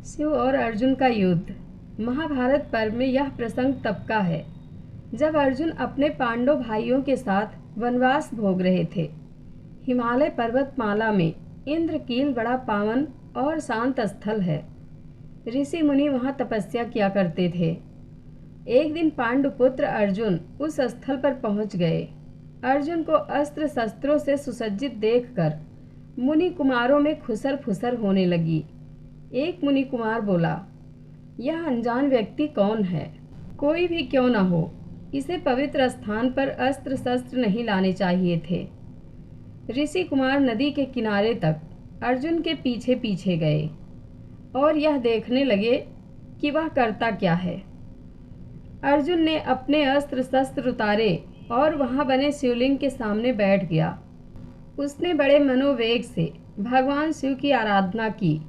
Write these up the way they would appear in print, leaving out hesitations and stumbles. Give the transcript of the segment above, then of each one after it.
शिव और अर्जुन का युद्ध। महाभारत पर्व में यह प्रसंग तब का है जब अर्जुन अपने पांडव भाइयों के साथ वनवास भोग रहे थे। हिमालय पर्वतमाला में इंद्रकील बड़ा पावन और शांत स्थल है। ऋषि मुनि वहाँ तपस्या किया करते थे। एक दिन पांडुपुत्र अर्जुन उस स्थल पर पहुँच गए। अर्जुन को अस्त्र शस्त्रों से सुसज्जित देखकर मुनि कुमारों में खुसर फुसर होने लगी। एक मुनि कुमार बोला, यह अनजान व्यक्ति कौन है? कोई भी क्यों न हो, इसे पवित्र स्थान पर अस्त्र शस्त्र नहीं लाने चाहिए थे। ऋषि कुमार नदी के किनारे तक अर्जुन के पीछे पीछे गए और यह देखने लगे कि वह करता क्या है। अर्जुन ने अपने अस्त्र शस्त्र उतारे और वहां बने शिवलिंग के सामने बैठ गया। उसने बड़े मनोवेग से भगवान शिव की आराधना की,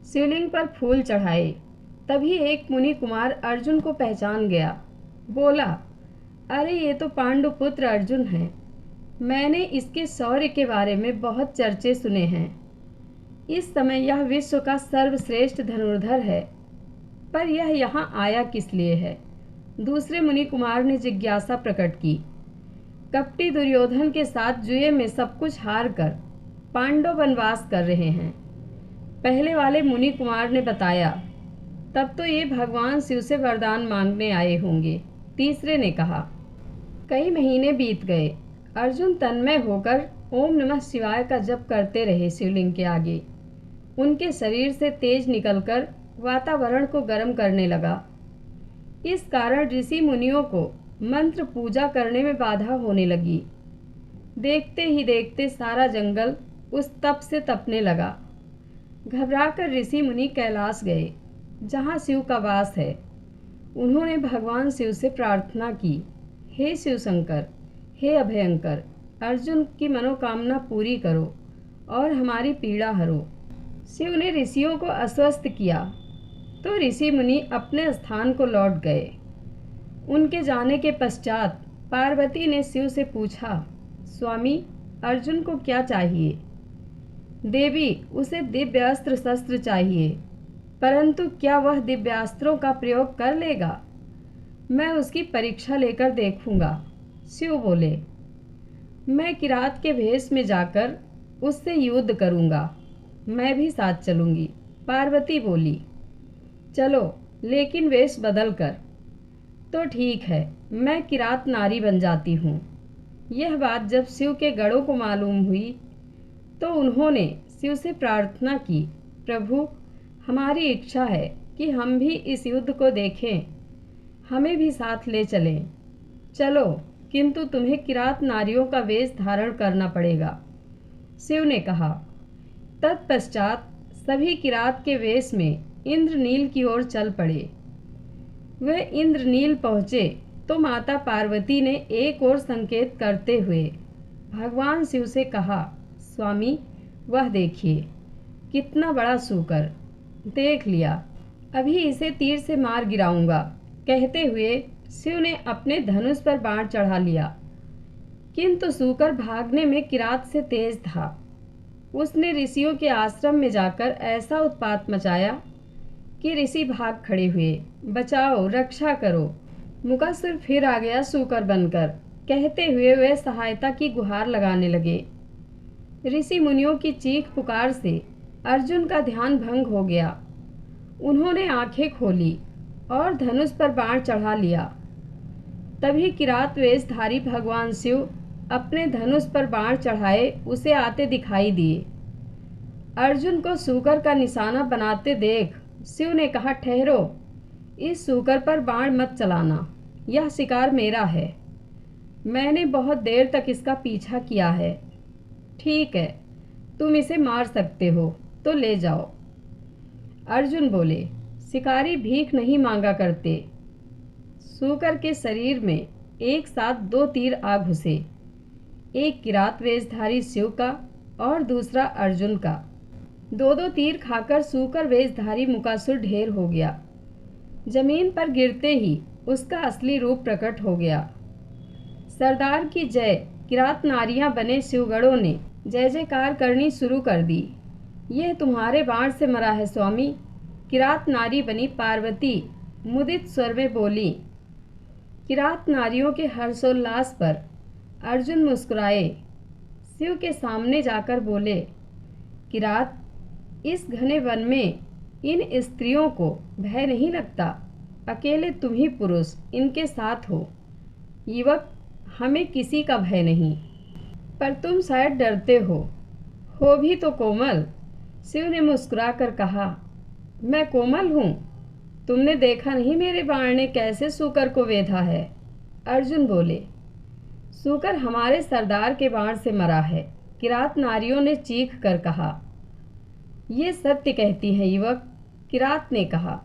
शिवलिंग पर फूल चढ़ाए। तभी एक मुनि कुमार अर्जुन को पहचान गया। बोला, अरे ये तो पांडुपुत्र अर्जुन है। मैंने इसके शौर्य के बारे में बहुत चर्चे सुने हैं। इस समय यह विश्व का सर्वश्रेष्ठ धनुर्धर है, पर यह यहाँ आया किस लिए है? दूसरे मुनि कुमार ने जिज्ञासा प्रकट की। कपटी दुर्योधन के साथ जुए में सब कुछ हार कर पांडव वनवास कर रहे हैं। पहले वाले मुनि कुमार ने बताया, तब तो ये भगवान शिव से वरदान मांगने आए होंगे। तीसरे ने कहा, कई महीने बीत गए। अर्जुन तन्मय होकर ओम नमः शिवाय का जप करते रहे शिवलिंग के आगे। उनके शरीर से तेज निकलकर वातावरण को गर्म करने लगा। इस कारण ऋषि मुनियों को मंत्र पूजा करने में बाधा होने लगी। देखते ही देखते सारा जंगल उस तप से तपने लगा। घबराकर ऋषि मुनि कैलाश गए, जहाँ शिव का वास है। उन्होंने भगवान शिव से प्रार्थना की, हे शिव शंकर, हे अभयंकर, अर्जुन की मनोकामना पूरी करो और हमारी पीड़ा हरो। शिव ने ऋषियों को आश्वस्त किया तो ऋषि मुनि अपने स्थान को लौट गए। उनके जाने के पश्चात पार्वती ने शिव से पूछा, स्वामी, अर्जुन को क्या चाहिए? देवी, उसे दिव्य अस्त्र शस्त्र चाहिए, परंतु क्या वह दिव्यास्त्रों का प्रयोग कर लेगा? मैं उसकी परीक्षा लेकर देखूंगा। शिव बोले, मैं किरात के भेष में जाकर उससे युद्ध करूंगा। मैं भी साथ चलूंगी। पार्वती बोली, चलो, लेकिन वेश बदल कर। तो ठीक है, मैं किरात नारी बन जाती हूँ। यह बात जब शिव के गणों को मालूम हुई तो उन्होंने शिव से प्रार्थना की, प्रभु, हमारी इच्छा है कि हम भी इस युद्ध को देखें, हमें भी साथ ले चलें। चलो, किंतु तुम्हें किरात नारियों का वेश धारण करना पड़ेगा। शिव ने कहा। तत्पश्चात सभी किरात के वेश में इंद्रनील की ओर चल पड़े। वे इंद्रनील पहुँचे तो माता पार्वती ने एक और संकेत करते हुए भगवान शिव से कहा, स्वामी, वह देखिए, कितना बड़ा सूकर। देख लिया, अभी इसे तीर से मार गिराऊंगा। कहते हुए शिव ने अपने धनुष पर बाण चढ़ा लिया, किंतु सूकर भागने में किरात से तेज था। उसने ऋषियों के आश्रम में जाकर ऐसा उत्पात मचाया कि ऋषि भाग खड़े हुए। बचाओ, रक्षा करो। मुकासुर फिर आ गया सूकर बनकर। कहते हुए वे सहायता की गुहार लगाने लगे। ऋषि मुनियों की चीख पुकार से अर्जुन का ध्यान भंग हो गया। उन्होंने आंखें खोली और धनुष पर बाण चढ़ा लिया। तभी किरात वेशधारी भगवान शिव अपने धनुष पर बाण चढ़ाए उसे आते दिखाई दिए। अर्जुन को सूकर का निशाना बनाते देख शिव ने कहा, ठहरो, इस सूकर पर बाण मत चलाना, यह शिकार मेरा है। मैंने बहुत देर तक इसका पीछा किया है। ठीक है, तुम इसे मार सकते हो तो ले जाओ। अर्जुन बोले, शिकारी भीख नहीं मांगा करते। सूकर के शरीर में एक साथ दो तीर आ घुसे, एक किरात वेशधारी शिव का और दूसरा अर्जुन का। दो दो तीर खाकर सूकर वेशधारी मुकासुर ढेर हो गया। जमीन पर गिरते ही उसका असली रूप प्रकट हो गया। सरदार की जय किरात नारियां बने शिवगणों ने जय जयकार करनी शुरू कर दी। यह तुम्हारे बाण से मरा है स्वामी, किरात नारी बनी पार्वती मुदित स्वर में बोली। किरात नारियों के हर्षोल्लास पर अर्जुन मुस्कुराए। शिव के सामने जाकर बोले, किरात, इस घने वन में इन स्त्रियों को भय नहीं लगता? अकेले तुम ही पुरुष इनके साथ हो। युवक, हमें किसी का भय नहीं, पर तुम शायद डरते हो भी तो कोमल। शिव ने मुस्कुरा कर कहा, मैं कोमल हूँ? तुमने देखा नहीं मेरे बाण ने कैसे सूकर को वेधा है? अर्जुन बोले, सूकर हमारे सरदार के बाण से मरा है। किरात नारियों ने चीख कर कहा। ये सत्य कहती है युवक, किरात ने कहा।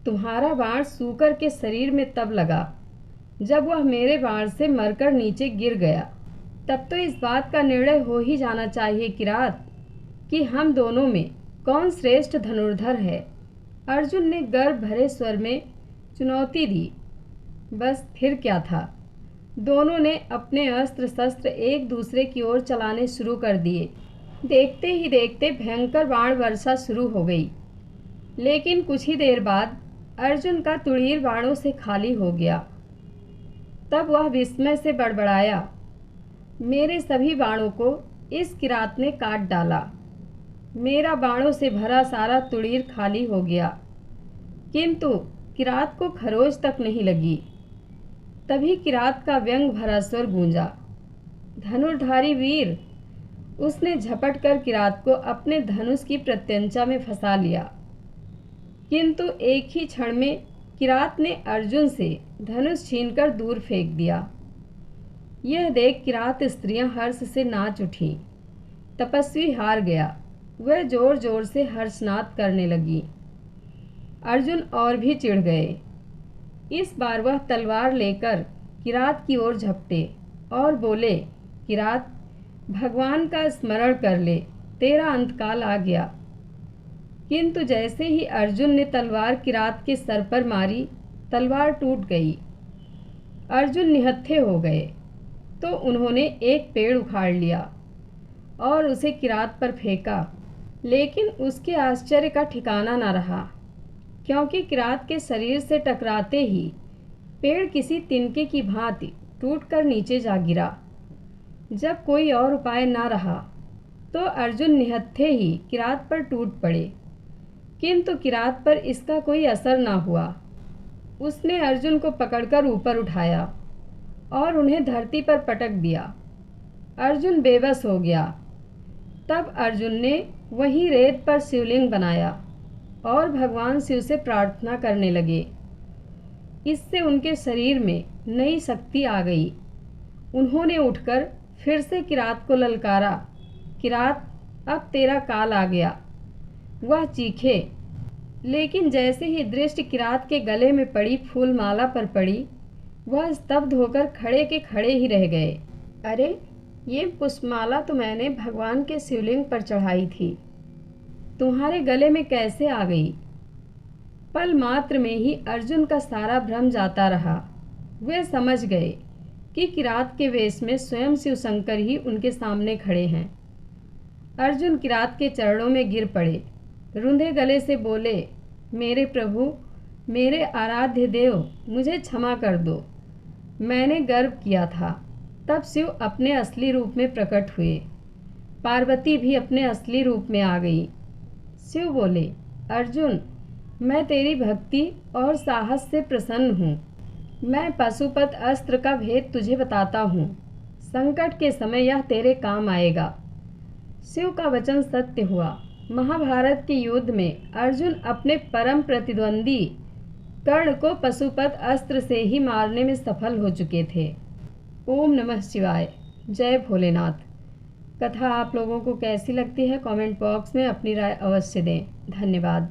तुम्हारा बाण सूकर के शरीर में तब लगा जब वह मेरे बाण से मरकर नीचे गिर गया। तब तो इस बात का निर्णय हो ही जाना चाहिए किरात कि हम दोनों में कौन श्रेष्ठ धनुर्धर है। अर्जुन ने गर्व भरे स्वर में चुनौती दी। बस फिर क्या था, दोनों ने अपने अस्त्र शस्त्र एक दूसरे की ओर चलाने शुरू कर दिए। देखते ही देखते भयंकर बाण वर्षा शुरू हो गई। लेकिन कुछ ही देर बाद अर्जुन का तुड़ीर बाणों से खाली हो गया। तब वह विस्मय से बड़बड़ाया, मेरे सभी बाणों को इस किरात ने काट डाला। मेरा बाणों से भरा सारा तुड़ीर खाली हो गया, किंतु किरात को खरोच तक नहीं लगी। तभी किरात का व्यंग भरा स्वर गूंजा, धनुर्धारी वीर। उसने झपट कर किरात को अपने धनुष की प्रत्यंचा में फंसा लिया, किंतु एक ही क्षण में किरात ने अर्जुन से धनुष छीनकर दूर फेंक दिया। यह देख किरात स्त्रियां हर्ष से नाच उठी। तपस्वी हार गया। वह जोर जोर से हर्षनाद करने लगी। अर्जुन और भी चिढ़ गए। इस बार वह तलवार लेकर किरात की ओर झपटे और बोले, किरात, भगवान का स्मरण कर ले, तेरा अंतकाल आ गया। किंतु जैसे ही अर्जुन ने तलवार किरात के सर पर मारी, तलवार टूट गई। अर्जुन निहत्थे हो गए तो उन्होंने एक पेड़ उखाड़ लिया और उसे किरात पर फेंका। लेकिन उसके आश्चर्य का ठिकाना न रहा, क्योंकि किरात के शरीर से टकराते ही पेड़ किसी तिनके की भांति टूटकर नीचे जा गिरा। जब कोई और उपाय न रहा तो अर्जुन निहत्थे ही किरात पर टूट पड़े, किंतु किरात पर इसका कोई असर न हुआ। उसने अर्जुन को पकड़कर ऊपर उठाया और उन्हें धरती पर पटक दिया। अर्जुन बेबस हो गया। तब अर्जुन ने वहीं रेत पर शिवलिंग बनाया और भगवान शिव से प्रार्थना करने लगे। इससे उनके शरीर में नई शक्ति आ गई। उन्होंने उठकर फिर से किरात को ललकारा, किरात, अब तेरा काल आ गया। वह चीखे, लेकिन जैसे ही दृष्टि किरात के गले में पड़ी फूलमाला पर पड़ी, वह स्तब्ध होकर खड़े के खड़े ही रह गए। अरे, ये पुष्पमाला तो मैंने भगवान के शिवलिंग पर चढ़ाई थी, तुम्हारे गले में कैसे आ गई? पल मात्र में ही अर्जुन का सारा भ्रम जाता रहा। वे समझ गए कि किरात के वेश में स्वयं शिव शंकर ही उनके सामने खड़े हैं। अर्जुन किरात के चरणों में गिर पड़े, रुंधे गले से बोले, मेरे प्रभु, मेरे आराध्य देव, मुझे क्षमा कर दो। मैंने गर्व किया था। तब शिव अपने असली रूप में प्रकट हुए। पार्वती भी अपने असली रूप में आ गई। शिव बोले, अर्जुन, मैं तेरी भक्ति और साहस से प्रसन्न हूँ। मैं पशुपत अस्त्र का भेद तुझे बताता हूँ। संकट के समय यह तेरे काम आएगा। शिव का वचन सत्य हुआ। महाभारत के युद्ध में अर्जुन अपने परम प्रतिद्वंदी कर्ण को पशुपत अस्त्र से ही मारने में सफल हो चुके थे। ओम नमः शिवाय। जय भोलेनाथ। कथा आप लोगों को कैसी लगती है कमेंट बॉक्स में अपनी राय अवश्य दें। धन्यवाद।